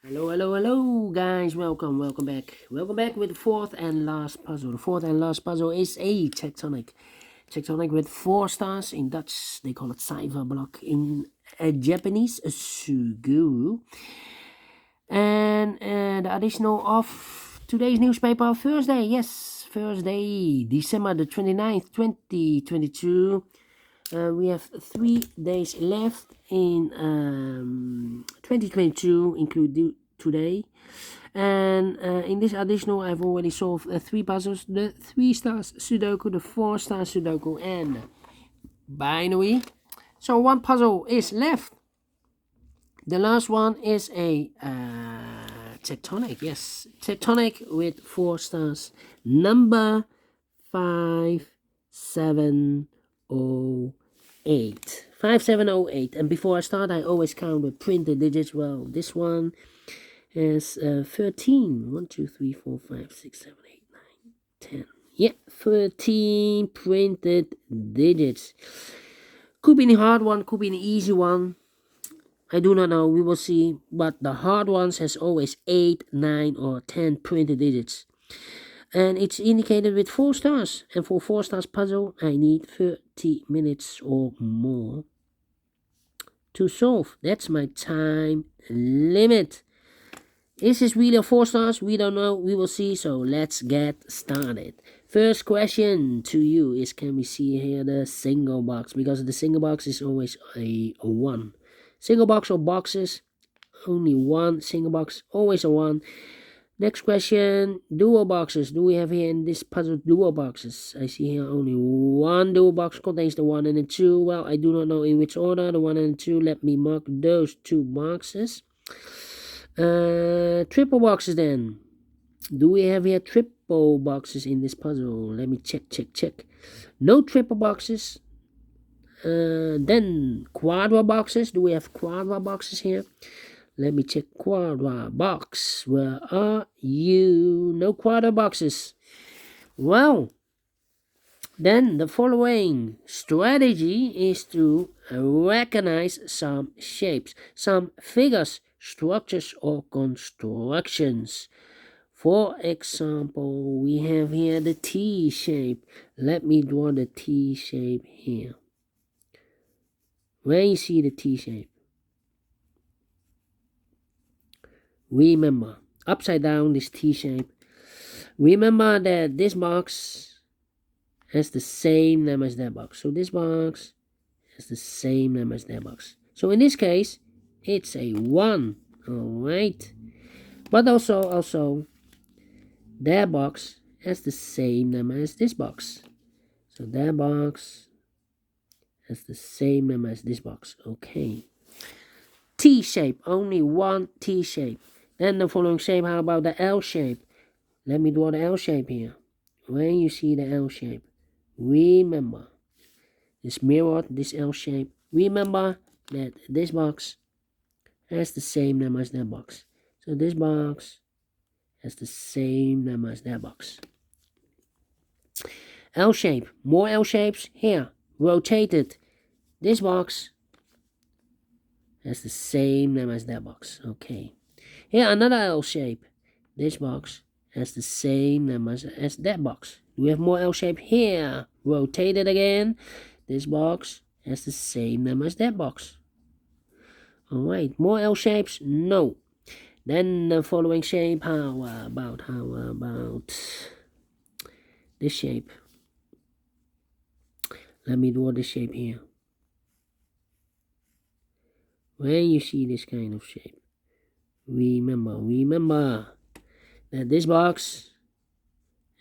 Hello, guys. Welcome back. Welcome back with the fourth and last puzzle. The fourth and last puzzle is a tectonic. Tectonic with 4 stars. In Dutch, they call it cipher block. In Japanese, a Suguru. And the additional of today's newspaper, Thursday. Yes, Thursday, December the 29th, 2022. We have 3 days left in 2022, include today. And in this additional, I've already solved 3 puzzles: the 3 stars Sudoku, the 4 star Sudoku, and binary. So 1 puzzle is left. The last one is a tectonic. Yes, tectonic with 4 stars. Number 5708. 5708. And before I start, I always count with printed digits. Well, this one is 13. 1, 2, 3, 4, 5, 6, 7, 8, 9, 10. Yeah, 13 printed digits. Could be a hard one, could be an easy one. I do not know, we will see. But the hard ones has always 8, 9, or 10 printed digits. And it's indicated with 4 stars. And for 4 stars puzzle, I need 30 minutes or more to solve. That's my time limit. Is this really a 4 stars? We don't know. We will see. So let's get started. First question to you is, can we see here the single box? Because the single box is always a 1. Single box or boxes, only 1. Single box, always a 1. Next question, dual boxes. Do we have here in this puzzle dual boxes? I see here only 1 dual box contains the 1 and the 2. Well, I do not know in which order, the 1 and the 2. Let me mark those 2 boxes. Triple boxes then. Do we have here triple boxes in this puzzle? Let me check. No triple boxes. Then quadra boxes. Do we have quadra boxes here? Let me check. Quadra box. Where are you? No quadra boxes. Well, then the following strategy is to recognize some shapes, some figures, structures, or constructions. For example, we have here the T shape. Let me draw the T shape here. When you see the T shape, remember, upside down this T shape, remember that this box has the same name as that box. So this box has the same name as that box. So in this case, it's a 1. Alright. But also, that box has the same name as this box. So that box has the same name as this box. Okay. T shape, only 1 T shape. Then the following shape, how about the L shape? Let me draw the L shape here. When you see the L shape, remember, it's mirrored, this L shape. Remember that this box has the same name as that box. So this box has the same name as that box. L shape, more L shapes here, rotated. This box has the same name as that box. Okay. Here another L shape. This box has the same name as that box. We have more L shape here. Rotated again. This box has the same name as that box. Alright, more L shapes? No. Then the following shape, how about this shape? Let me draw this shape here. When you see this kind of shape, remember that this box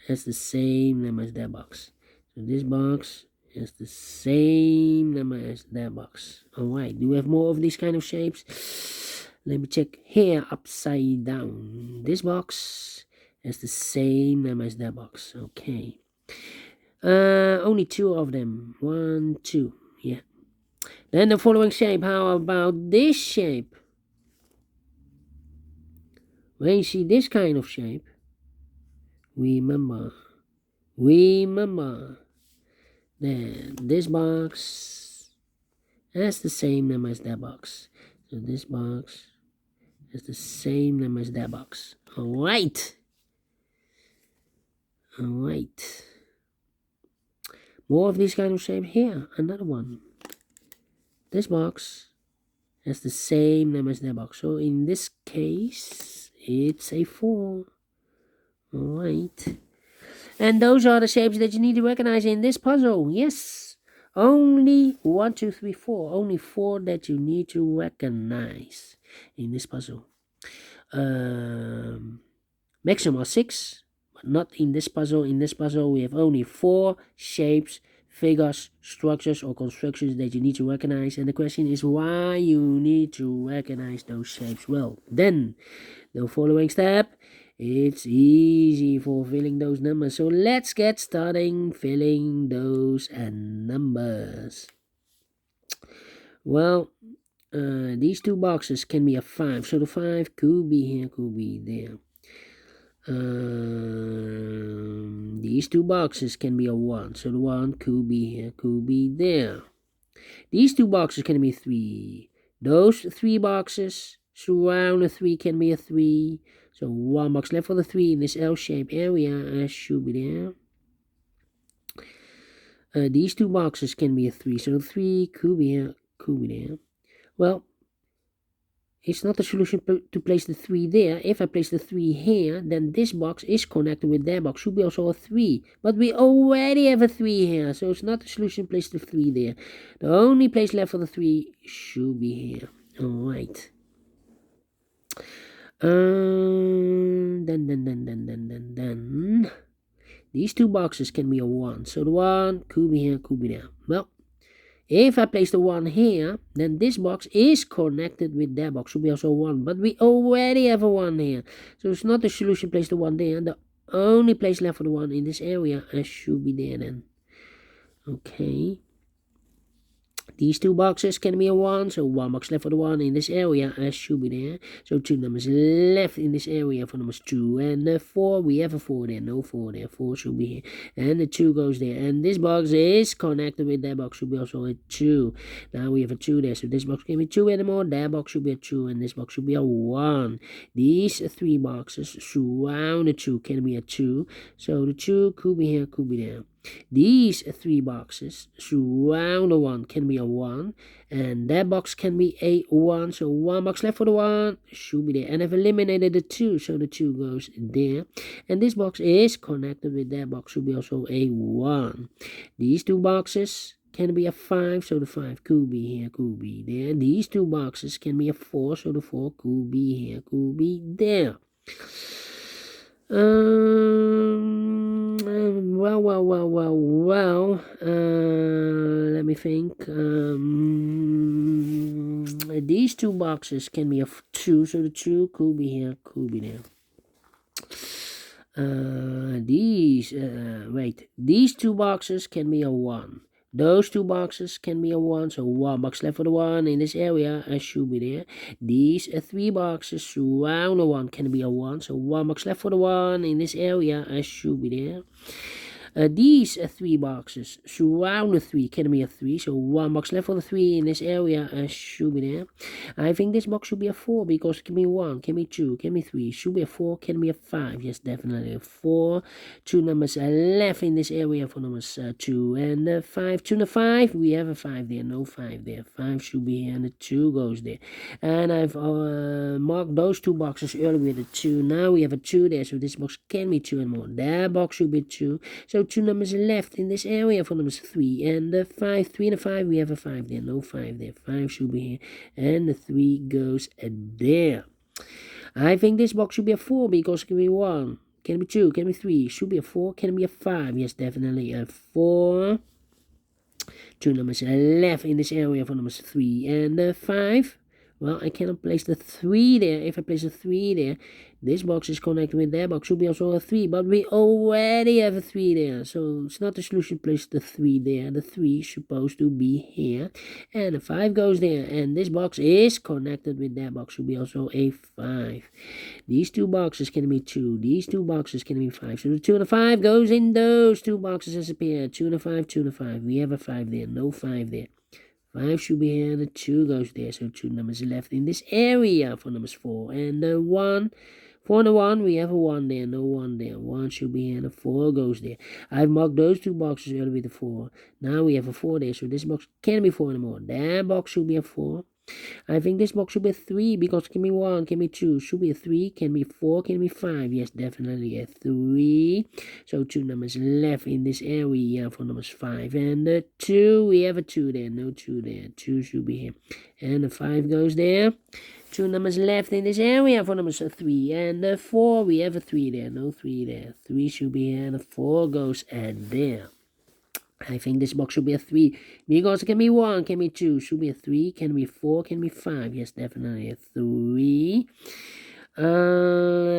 has the same name as that box. So this box has the same name as that box. Alright, do we have more of these kind of shapes? Let me check here, upside down. This box has the same name as that box. Okay. Only 2 of them. 1, 2. Yeah. Then the following shape, how about this shape? When you see this kind of shape, remember that this box has the same name as that box. So this box has the same number as that box. Alright. Alright. More of these kind of shapes. Here, another one. This box has the same number as that box. So in this case, it's a 4. Alright. And those are the shapes that you need to recognize in this puzzle. Yes. Only 1, 2, 3, 4. Only 4 that you need to recognize in this puzzle. Maximum 6. Not in this puzzle. In this puzzle, we have only 4 shapes, figures, structures, or constructions that you need to recognize. And the question is why you need to recognize those shapes. Well, then the following step, it's easy for filling those numbers. So let's get starting filling those numbers. Well, these 2 boxes can be a 5. So the 5 could be here, could be there. These 2 boxes can be a 1, so the 1 could be here, could be there. These 2 boxes can be 3. Those 3 boxes surround the 3 can be a 3. So 1 box left for the 3 in this L-shaped area should be there. These 2 boxes can be a 3, so the 3 could be here, could be there. Well, it's not a solution to place the 3 there. If I place the 3 here, then this box is connected with that box. Should be also a 3. But we already have a 3 here. So it's not a solution to place the 3 there. The only place left for the 3 should be here. Alright. Then. These 2 boxes can be a 1. So the 1 could be here, could be there. Well, if I place the 1 here, then this box is connected with that box. Should be also 1. But we already have a 1 here. So it's not a solution to place the 1 there. The only place left for the 1 in this area should be there then. Okay. These 2 boxes can be a 1, so 1 box left for the 1 in this area should be there. So 2 numbers left in this area for numbers 2 and 4. We have a 4 there, no 4 there. 4 should be here. And the 2 goes there. And this box is connected with that box, should be also a 2. Now we have a 2 there, so this box can be 2 anymore. That box should be a 2, and this box should be a 1. These 3 boxes surround the 2 can be a 2. So the 2 could be here, could be there. These 3 boxes surround the 1 can be a 1, and that box can be a 1, so 1 box left for the 1 should be there. And I've eliminated the 2, so the 2 goes there, and this box is connected with that box, should be also a 1. These 2 boxes can be a 5, so the 5 could be here, could be there. These 2 boxes can be a 4, so the 4 could be here, could be there. Well. Let me think. These 2 boxes can be a 2, so the 2 could be here, could be there. These 2 boxes can be a 1. Those 2 boxes can be a 1, so 1 box left for the 1 in this area should be there. These 3 boxes surround the 1 can be a 1, so 1 box left for the 1 in this area should be there. These 3 boxes surround the 3 can be a 3, so 1 box left for the 3 in this area should be there. I think this box should be a 4 because it can be 1, can be 2, can be 3, should be a 4, can be a 5. Yes, definitely a 4. 2 numbers left in this area for numbers 2 and 5. 2 and 5, we have a 5 there, no 5 there. 5 should be here and the 2 goes there. And I've marked those 2 boxes earlier with a 2. Now we have a 2 there, so this box can be 2 and more. That box should be 2. So 2 numbers left in this area for numbers 3 and 5. 3 and 5, we have a 5 there, no 5 there. 5 should be here, and the 3 goes there. I think this box should be a 4 because it can be 1, can be 2, can be 3, should be a 4, can be a 5. Yes, definitely a 4. 2 numbers left in this area for numbers 3 and 5. Well, I cannot place the 3 there. If I place a 3 there, this box is connected with that box. Should be also a 3, but we already have a 3 there. So it's not a solution to place the 3 there. The 3 is supposed to be here. And the 5 goes there. And this box is connected with that box. Should be also a 5. These 2 boxes can be 2. These 2 boxes can be 5. So the 2 and the 5 goes in those 2 boxes as a pair. 2 and a 5, 2 and a 5. We have a 5 there. No 5 there. 5 should be here, and the 2 goes there. So 2 numbers left in this area for numbers 4. And the 1, 4 and the 1, we have a 1 there, no 1 there. 1 should be here, and the 4 goes there. I've marked those 2 boxes earlier with the 4. Now we have a 4 there, so this box can't be 4 anymore. That box should be a 4. I think this box should be a 3 because can be 1, can be 2, should be a 3, can be 4, can be 5. Yes, definitely a 3. So 2 numbers left in this area for numbers 5. And the 2, we have a 2 there, no 2 there. 2 should be here. And the 5 goes there. 2 numbers left in this area for numbers 3. And the 4, we have a 3 there, no 3 there. 3 should be here, and the 4 goes at there. I think this box should be a 3 because it can be 1, can be 2, should be a 3, can be 4, can be 5. Yes, definitely a 3.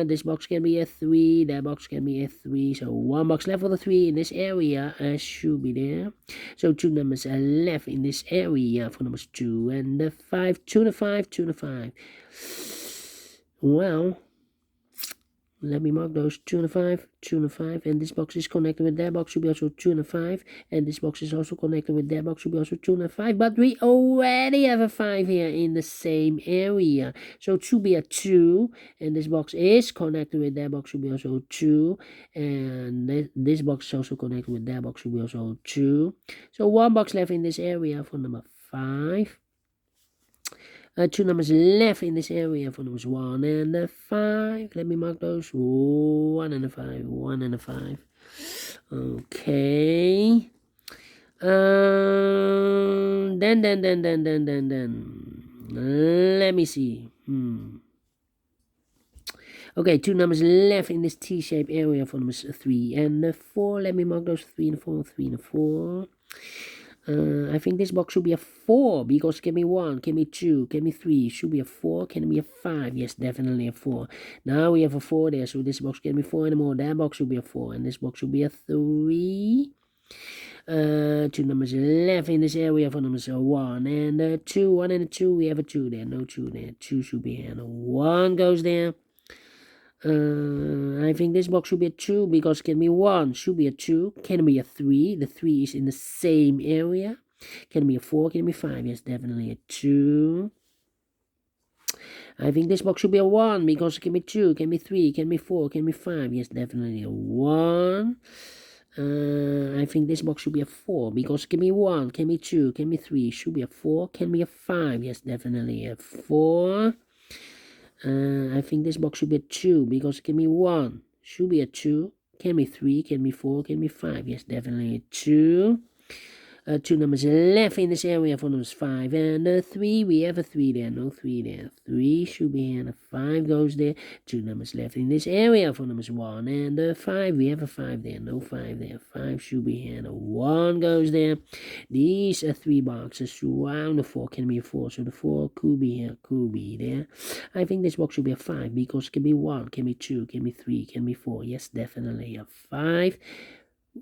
This box can be a 3, that box can be a 3. So 1 box left for the 3 in this area should be there. So 2 numbers are left in this area for numbers 2 and the 5, 2 and the 5, 2 and the 5. Well, let me mark those 2 and a 5, 2 and a 5, and this box is connected with that box, should be also 2 and a 5, and this box is also connected with that box, should be also 2 and a 5, but we already have a 5 here in the same area, so it should be a 2, and this box is connected with that box, should be also 2, and this box is also connected with that box, should be also 2, so 1 box left in this area for number 5. 2 numbers left in this area for numbers 1 and 5. Let me mark those. 1 and a 5. 1 and a 5. Okay. Then. Let me see. Okay, 2 numbers left in this T-shaped area for numbers 3 and 4. Let me mark those 3 and 4. 3 and 4. I think this box should be a 4 because it can be 1, can be 2, can be 3, should be a 4, can be a 5. Yes, definitely a 4. Now we have a 4 there, so this box can be 4 anymore. That box should be a 4, and this box should be a 3. 2 numbers left in this area for numbers 1 and 2. 1 and a 2, we have a 2 there, no 2 there. 2 should be here, and 1 goes there. I think this box should be a 2 because it can be 1, should be a 2, can be a 3, the 3 is in the same area, can be a 4, can be 5, yes, definitely a 2. I think this box should be a 1 because it can be 2, can be 3, can be 4, can be 5, yes, definitely a 1. I think this box should be a 4 because it can be 1, can be 2, can be 3, should be a 4, can be a 5, yes, definitely a 4. I think this box should be a 2 because it can be 1, should be a 2, can be 3, can be 4, can be 5, yes, definitely a 2. 2 numbers left in this area for numbers 5 and 3, we have a 3 there, no 3 there. 3 should be here, and a 5 goes there. 2 numbers left in this area for numbers 1 and 5, we have a 5 there, no 5 there. 5 should be here, and a 1 goes there. These are 3 boxes surround the 4, can be a 4, so the 4 could be here, could be there. I think this box should be a 5 because it can be 1, can be 2, can be 3, can be 4, yes, definitely a 5.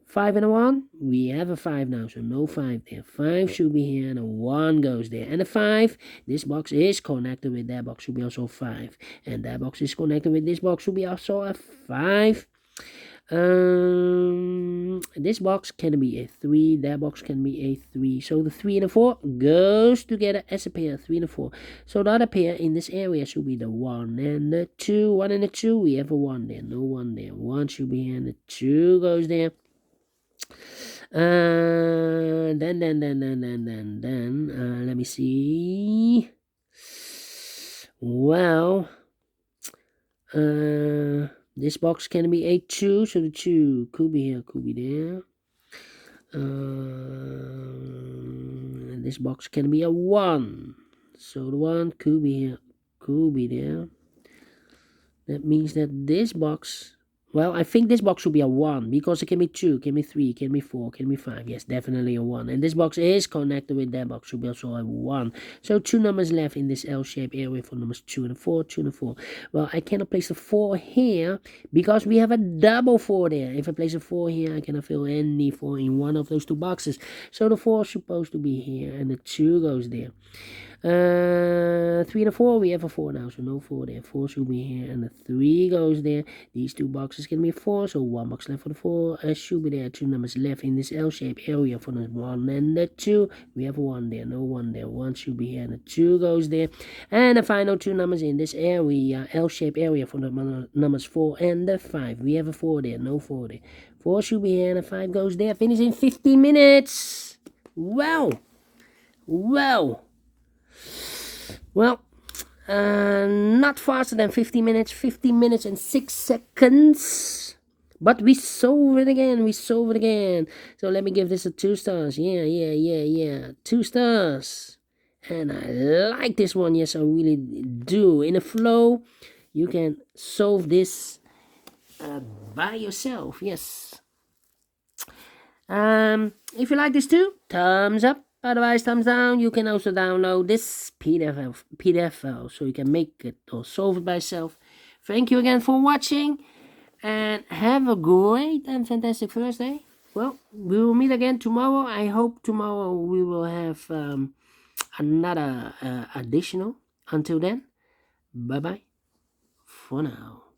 5 and a 1, we have a 5 now, so no 5 there. 5 should be here, and a 1 goes there. And a 5, this box is connected with that box, should be also 5. And that box is connected with this box, should be also a 5. This box can be a 3, that box can be a 3. So the 3 and the 4 goes together as a pair, 3 and a 4. So the other pair in this area should be the 1 and the 2. 1 and the 2, we have a 1 there, no 1 there. 1 should be here, and the 2 goes there. Then, let me see. Well, this box can be a 2, so the 2 could be here, could be there. This box can be a 1, so the 1 could be here, could be there. That means that this box, well, I think this box should be a 1 because it can be 2, can be 3, can be 4, can be 5. Yes, definitely a 1. And this box is connected with that box, should be also a 1. So 2 numbers left in this L-shaped area for numbers 2 and 4, 2 and 4. Well, I cannot place a 4 here because we have a double 4 there. If I place a 4 here, I cannot fill any 4 in one of those 2 boxes. So the 4 is supposed to be here, and the 2 goes there. 3 and a 4, we have a 4 now, so no 4 there. 4 should be here, and the 3 goes there. These 2 boxes can be 4, so 1 box left for the 4 should be there. 2 numbers left in this L-shaped area for the 1 and the 2. We have a 1 there, no 1 there. 1 should be here, and the 2 goes there. And the final 2 numbers in this area, L-shaped area for the numbers 4 and the 5. We have a 4 there, no 4 there. 4 should be here, and the 5 goes there. Finish in 15 minutes. Wow. Well, not faster than 50 minutes, 50 minutes and 6 seconds. But we solved it again, So let me give this a 2 stars. Yeah. 2 stars. And I like this one, yes, I really do. In a flow, you can solve this by yourself, yes. If you like this too, thumbs up. Otherwise, thumbs down. You can also download this PDF file so you can make it or solve it by yourself. Thank you again for watching, and have a great and fantastic Thursday. Well, we will meet again tomorrow. I hope tomorrow we will have another additional. Until then, bye-bye for now.